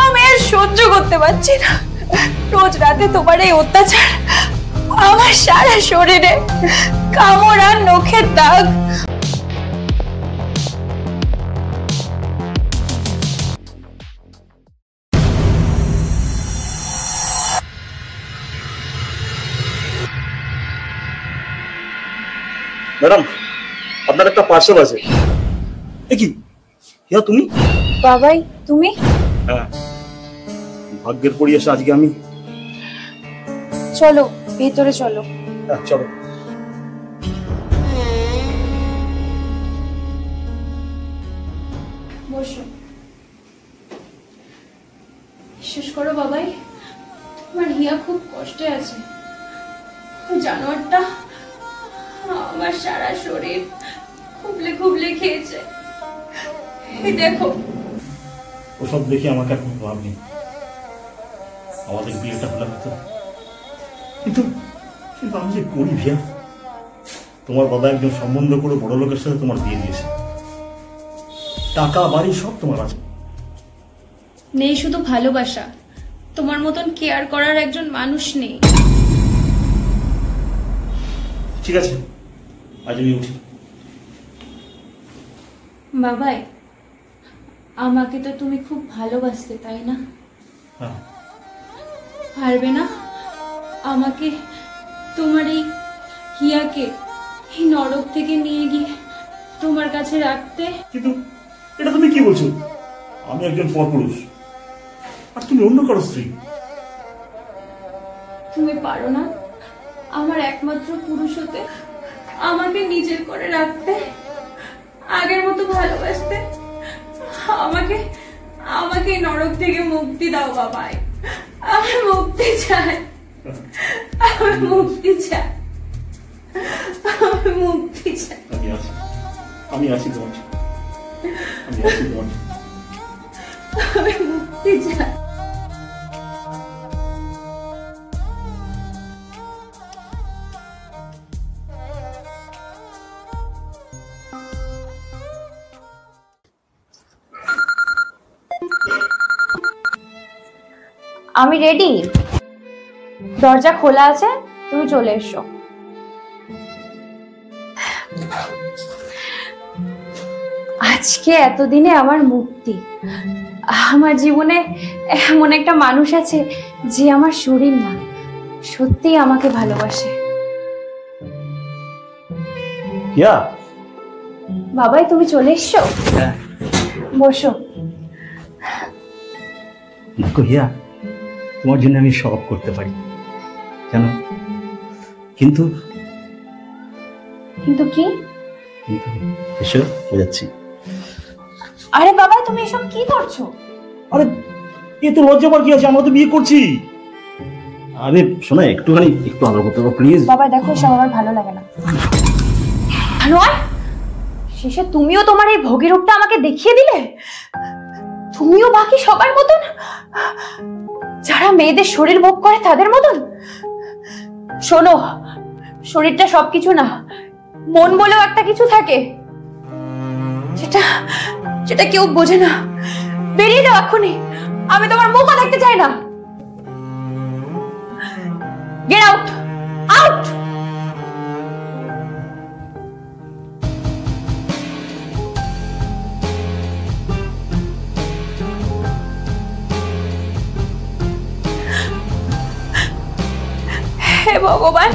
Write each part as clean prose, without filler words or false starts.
আমি আর সহ্য করতে পারছি না। রোজ রাতে তোমার এই অত্যাচার, আমার সারা শরীরে কামড় আর নখের দাগ। ম্যাডাম, আপনার একটা পার্সেল আছে। কি ইয়া তুমি? বাবাই তুমি? হ্যাঁ, ভাগ্যের পরিহাসে আজকে আমি। চলো ভেতরে চলো। হ্যাঁ চলো। বসো। বিশ্বাস করো বাবাই, তোমার হিয়া খুব কষ্টে আছে। ওই জানোয়ারটা আমার সারা শরীর খুবলে খুবলে খেয়েছে। এই দেখো। ওসব দেখে আমাকে এখন ভাব নেই। আমাদের বিয়েটা হলো হতো, কিন্তু আমি যে করি ভিয়া। তোমার বাবা একজন সম্বন্ধ করে বড় লোকের সাথে তোমার বিয়ে দিয়েছে। টাকা বাড়ি সব তোমার আছে। নেই শুধু ভালোবাসা, তোমার মতন কেয়ার করার একজন মানুষ নেই। ঠিক আছে, আজ আমি উঠি। বাবাই, আমাকে তো তুমি খুব ভালোবাসতে, তাই না? হ্যাঁ। পারবে না আমাকে, তোমার এই হিয়াকে এই নরক থেকে নিয়ে গিয়ে তোমার কাছে রাখতে? কিন্তু এটা তুমি কি বলছো? আমি একজন পরপুরুষ, আর তুমি অন্য কারো স্ত্রী। তুমি পারো না আমার একমাত্র পুরুষ হতে, আমাকে নিজের করে রাখতে, আগের মতো ভালোবাসতে? আমাকে আমাকে নরক থেকে মুক্তি দাও বাবাই। আমি মুক্তি চাই, আমি মুক্তি চাই, আমি মুক্তি চাই। আমি আছি তোমার, আমি আছি তোমার। আমি মুক্তি চাই। আমি রেডি, দরজা খোলা আছে, তুমি চলে এসো। আজকে এতদিনে আমার মুক্তি। আমার জীবনে এমন একটা মানুষ আছে যে আমার শরীর না, সত্যি আমাকে ভালোবাসে। হিয়া, বাবাই তুমি চলে এসো। হ্যাঁ বসো। দেখো হিয়া, তোমার জন্য আমি সব করতে পারি জানো, কিন্তু কিন্তু কি? কিন্তু এসো বোঝাচ্ছি। আরে বাবাই তুমি এসব কি করছো? আরে এ তো লজ্জা পাওয়ার কি আছে, আমরা তো বিয়ে করছি। আরে শোনা, একটুখানি একটু আদর করতে পারো প্লিজ। বাবা দেখো, সব আমার ভালো লাগে না। জানোয়ার, শেষে তুমিও তোমার এই ভোগী রূপটা আমাকে দেখিয়ে দিলে। তুমিও বাকি সবার মতন, যারা মেয়েদের শরীর ভোগ করে তাদের মতন। শোনো, শরীরটা সবকিছু না, মন বলেও একটা কিছু থাকে, যেটা যেটা কেউ বোঝে না। বেরিয়ে যাও এক্ষুনি, আমি তোমার মুখও দেখতে চাই না। Get out, out. হে ভগবান,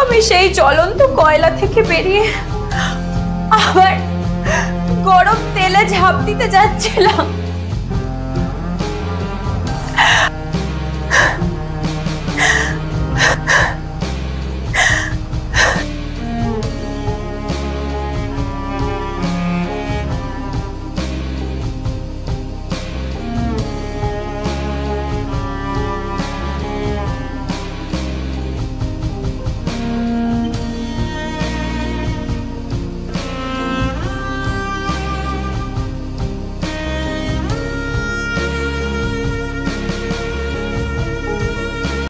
আমি সেই জ্বলন্ত কয়লা থেকে বেরিয়ে আবার গরম তেলে ঝাঁপ দিতে যাচ্ছিলাম।